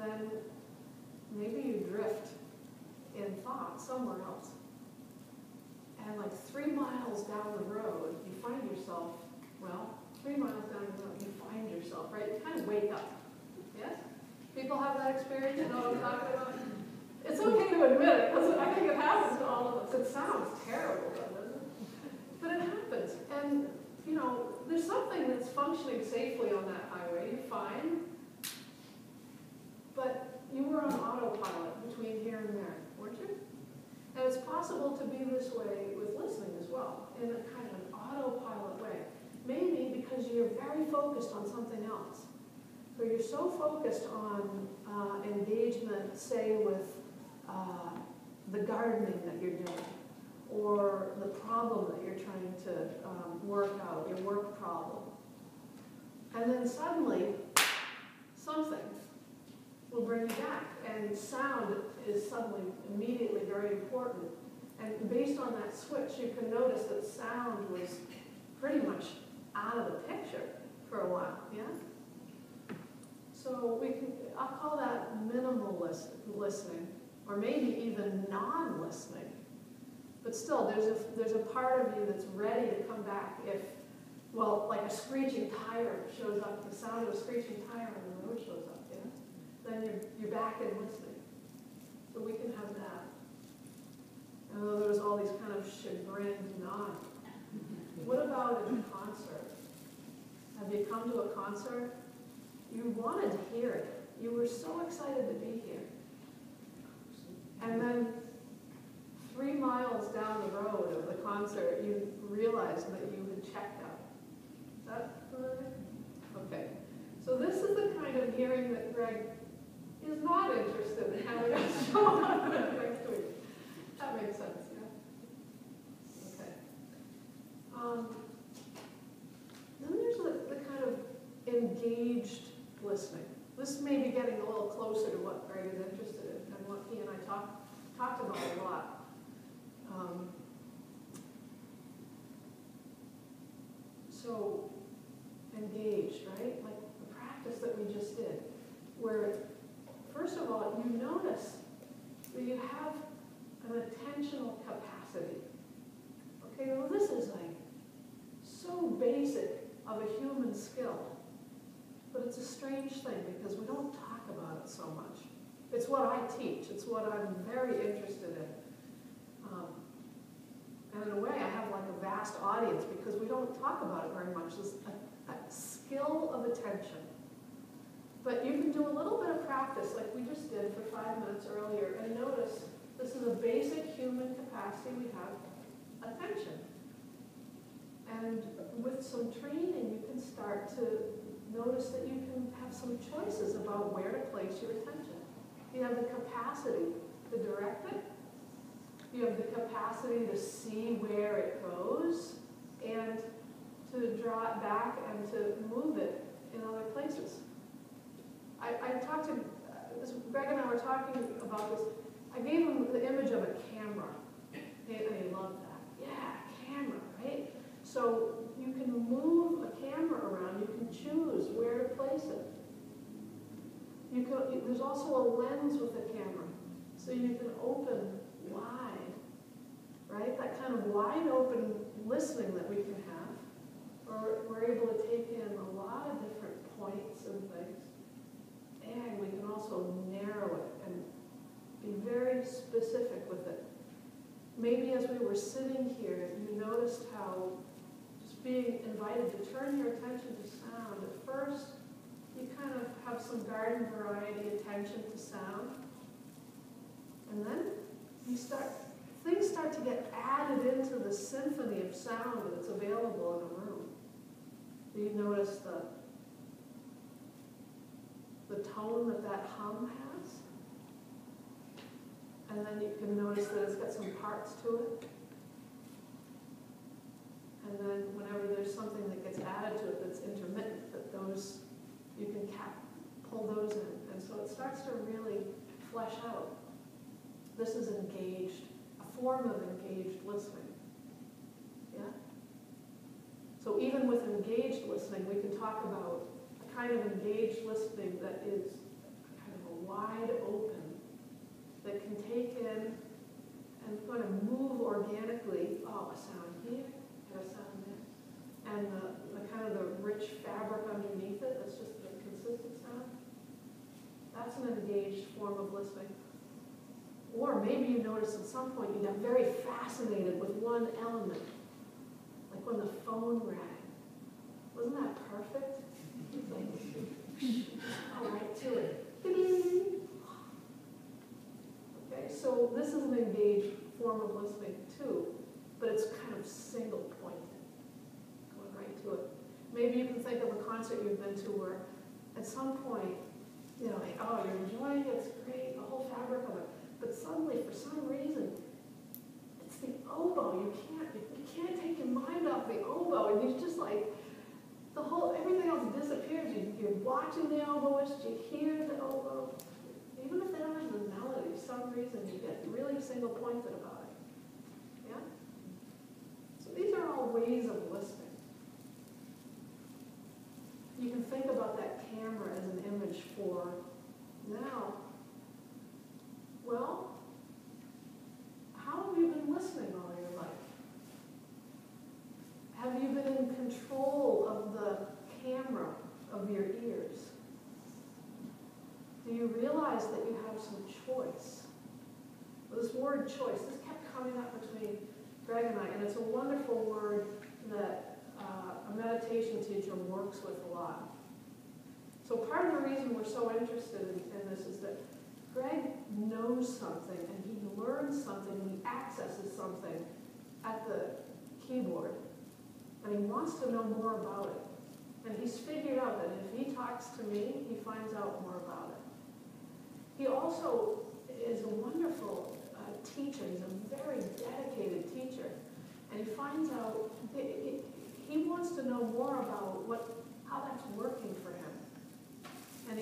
then maybe you drift in thought somewhere else. And like 3 miles down the road, you find yourself, well, 3 miles down the road, you find yourself, right? You kind of wake up. Yes? People have that experience, you know what I'm talking about? It's okay to admit it, because I think it happens to all of us. It sounds terrible, doesn't it? But it happens. And, you know, there's something that's functioning safely on that highway. You're fine. But you were on autopilot between here and there, weren't you? And it's possible to be this way with listening as well, in a kind of an autopilot way. Maybe because you're very focused on something else. So you're so focused on engagement, say, with the gardening that you're doing, or the problem that you're trying to work out, your work problem. And then suddenly, something will bring you back. And sound is suddenly immediately very important. And based on that switch, you can notice that sound was pretty much out of the picture for a while, yeah? So I'll call that minimal listening, or maybe even non-listening. But still, there's a part of you that's ready to come back if, well, like a screeching tire shows up, the sound of a screeching tire on the road shows up, yeah? Then you're back in listening. So we can have that. And though there was all these kind of chagrined nods. What about in a concert? Have you come to a concert? You wanted to hear it. You were so excited to be here. And then 3 miles down the road of the concert, you realized that you had checked out. Is that familiar? Okay. So this is the kind of hearing that Gregg is not interested in having us show up next week. That makes sense, yeah? Okay. Then there's the kind of engaged listening. This may be getting a little closer to what Gregg is interested in and what he and I talked about a lot. So engaged, right? Like the practice that we just did, where first of all, you notice that you have an attentional capacity. Okay, well this is like so basic of a human skill, but it's a strange thing because we don't talk about it so much. It's what I teach. It's what I'm very interested in. And in a way, I have like a vast audience because we don't talk about it very much. It's a skill of attention. But you can do a little bit of practice like we just did for 5 minutes earlier and notice this is a basic human capacity we have, attention. And with some training, you can start to notice that you can have some choices about where to place your attention. You have the capacity to direct it. You have the capacity to see where it goes and to draw it back and to move it in other places. I talked to, Gregg and I were talking about this. I gave him the image of a camera. And he loved that. Yeah, camera, right? So you can move a camera around. You can choose where to place it. There's also a lens with the camera. So you can open wide, right? That kind of wide open listening that we can have. Or we're able to take in a lot of different points and things. And we can also narrow it and be very specific with it. Maybe as we were sitting here, you noticed how just being invited to turn your attention to sound. At first, you kind of have some garden variety attention to sound. And then things start to get added into the symphony of sound that's available in a room. You notice the tone that hum has. And then you can notice that it's got some parts to it. And then whenever there's something that gets added to it that's intermittent, that those, you can pull those in. And so it starts to really flesh out. This is engaged, a form of engaged listening. Yeah? So even with engaged listening, we can talk about a kind of engaged listening that is kind of a in and kind of move organically. Oh, a sound here, and a sound there. And the kind of the rich fabric underneath it, that's just the consistent sound. That's an engaged form of listening. Or maybe you notice at some point you got very fascinated with one element, like when the phone rang. Wasn't that perfect? It's like, oh, right to it. Okay, so this is an engaged form of listening too, but it's kind of single pointed, going right to it. Maybe you can think of a concert you've been to where at some point, you know, like, oh, you're enjoying it, it's great, the whole fabric of it, but suddenly, for some reason, it's the oboe. You can't take your mind off the oboe, and you just like, everything else disappears. You're watching the oboist, you hear the oboe. Even if they don't have the melody, for some reason you get really single pointed about it. Yeah? So these are all ways of listening. You can think about that camera as an image for now. Well, how have you been listening all your life? Have you been in control of the camera of your ears? Do you realize that you have some choice? Well, this word choice, this kept coming up between Gregg and I, and it's a wonderful word that a meditation teacher works with a lot. So part of the reason we're so interested in this is that Gregg knows something, and he learns something, and he accesses something at the keyboard, and he wants to know more about it. And he's figured out that if he talks to me, he finds out more about it. He also is a wonderful teacher. He's a very dedicated teacher. And he finds out, he wants to know more about how that's working for him. And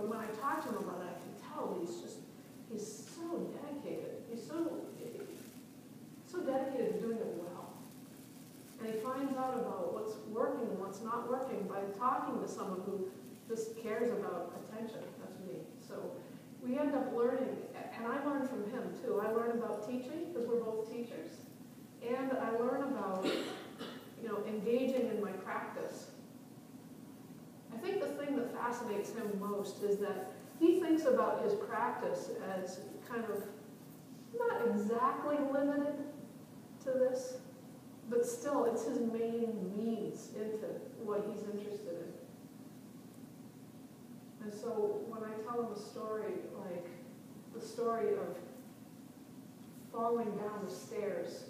when I talk to him about it, I can tell he's so dedicated. He's so dedicated to doing it well. And he finds out about what's working and what's not working by talking to someone who just cares about attention. That's me. So we end up learning, and I learn from him too. I learn about teaching, because we're both teachers. And I learn about, engaging in my practice. I think the thing that fascinates him most is that he thinks about his practice as kind of not exactly limited to this, but still it's his main means into what he's interested in. And so when I tell him a story, like the story of falling down the stairs,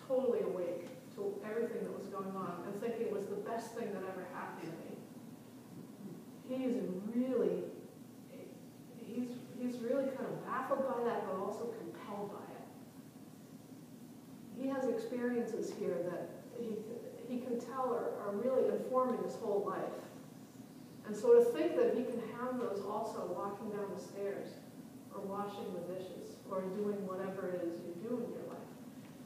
totally awake to everything that was going on and thinking it was the best thing that ever happened to me, he's really kind of baffled by that, but also compelled by it. He has experiences here that he can tell are really informing his whole life. And so to think that he can have those also walking down the stairs, or washing the dishes, or doing whatever it is you do in your life,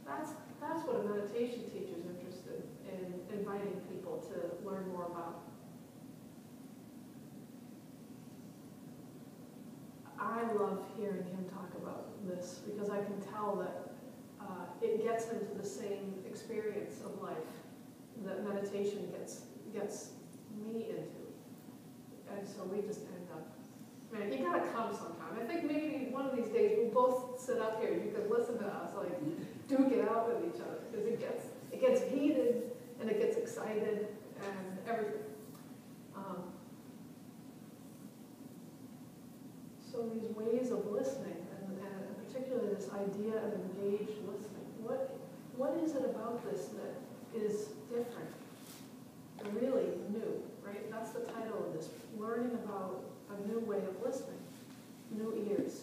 that's what a meditation teacher is interested in inviting people to learn more about. I love hearing him talk about this because I can tell that it gets him to the same experience of life that meditation gets me into. And so we just end up, man, you gotta come sometime. I think maybe one of these days we'll both sit up here. You could listen to us like duke it out with each other, because it gets heated and it gets excited and everything. So these ways of listening, and particularly this idea of engaged listening, what is it about this that is different, really new, right? That's the title of this, learning about a new way of listening, new ears.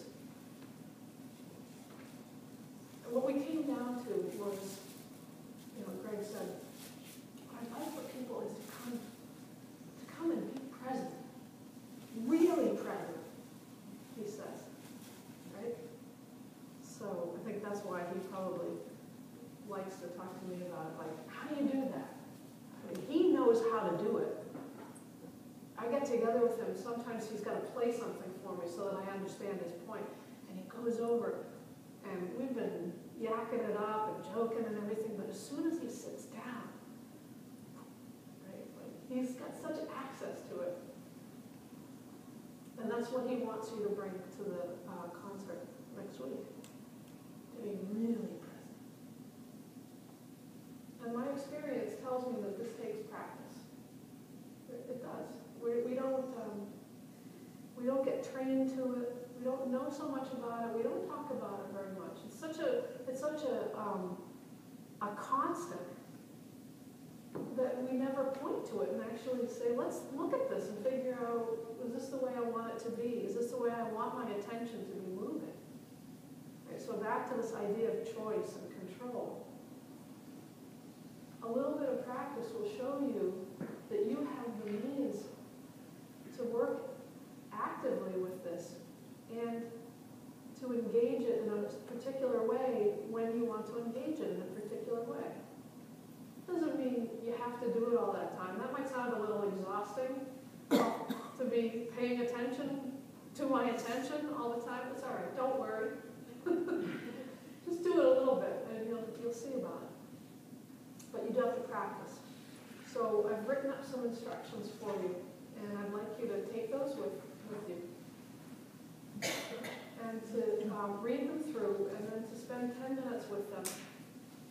And what we came down to was, Gregg said, what I'd like for people is to come and be present, really present, he says, right? So I think that's why he probably likes to talk to me about it, like, how do you do that? I mean, he knows how to do it. I get together with him, sometimes he's got to play something for me so that I understand his point. And he goes over, and we've been yakking it up and joking and everything, but as soon as he sits down, right, like he's got such access to it. And that's what he wants you to bring to the concert next week, to be really present. And my experience tells me that this takes practice. It does. We don't get trained to it. We don't know so much about it. We don't talk about it very much. It's such a constant that we never point to it and actually say, let's look at this and figure out, is this the way I want it to be? Is this the way I want my attention to be moving? Right, so back to this idea of choice and control. A little bit of practice will show you that you have the means to work actively with this and to engage it in a particular way when you want to engage it in a particular way. Doesn't mean you have to do it all that time. That might sound a little exhausting to be paying attention to my attention all the time. It's all right, don't worry. Just do it a little bit and you'll see about it. But you do have to practice. So I've written up some instructions for you, and I'd like you to take those with you. And to read them through, and then to spend 10 minutes with them.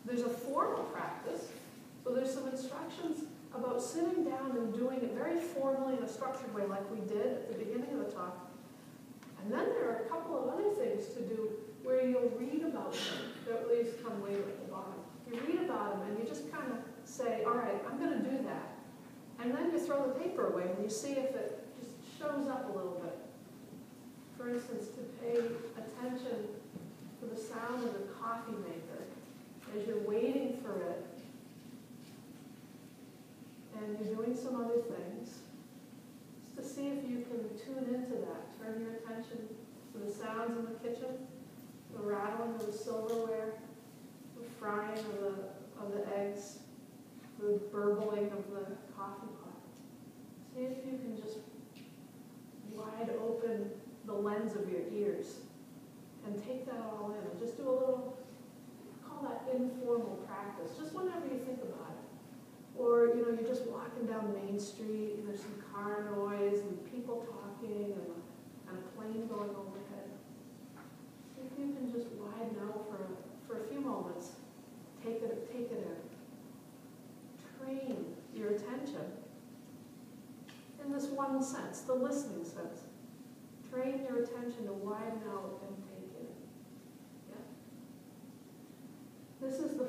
There's a formal practice, so there's some instructions about sitting down and doing it very formally in a structured way like we did at the beginning of the talk. And then there are a couple of other things to do where you'll read about them. These come later at the bottom. You read about them and you just kind of say, all right, I'm going to do that. And then you throw the paper away and you see if it just shows up a little bit. For instance, to pay attention to the sound of the coffee maker as you're waiting for it and you're doing some other things, just to see if you can tune into that. Turn your attention to the sounds in the kitchen, the rattling of the silverware, the frying of the eggs, the burbling of the coffee pot. See if you can just wide open the lens of your ears and take that all in. And just do a little, call that informal practice, just whenever you think about it. Or, you're just walking down Main Street and there's some car noise and people talking and a plane going overhead. See if you can just widen out for a few moments. Take it in. Train your attention in this one sense, the listening sense. Train your attention to widen out and take in. Yeah. This is the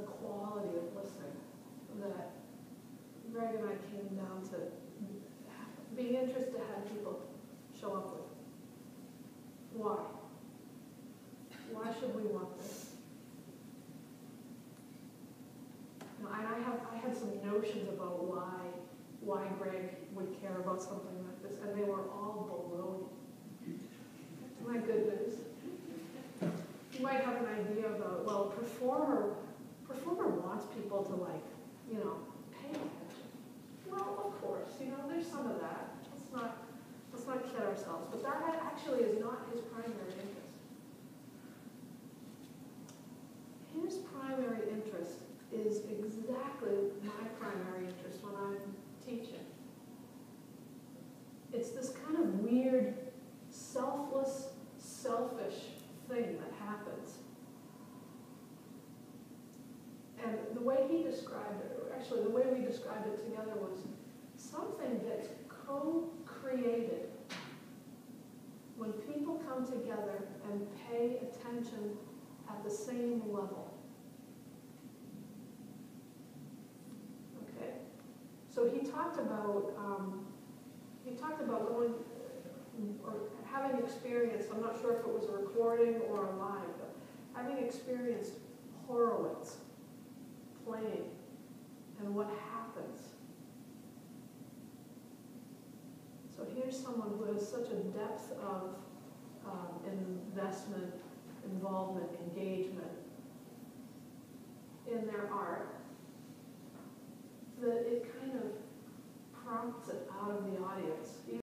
quality of listening that Gregg and I came down to being interested to have people show up with. Why? Why should we want this? I had some notions about why Gregg would care about something like this, and they were all baloney. My goodness. You might have an idea about, well, a performer wants people to pay attention. Well, of course, there's some of that. Let's not kid ourselves. But that actually is not his primary interest. His primary interest is exactly my primary interest when I'm teaching. It's this kind of weird, selfless, selfish thing that happens. And the way he described it, or actually the way we described it together, was something gets co-created when people come together and pay attention at the same level. Okay? So he talked about going or having experienced, I'm not sure if it was a recording or a live, but having experienced Horowitz playing and what happens. So here's someone who has such a depth of investment, involvement, engagement in their art that it kind of prompts it out of the audience.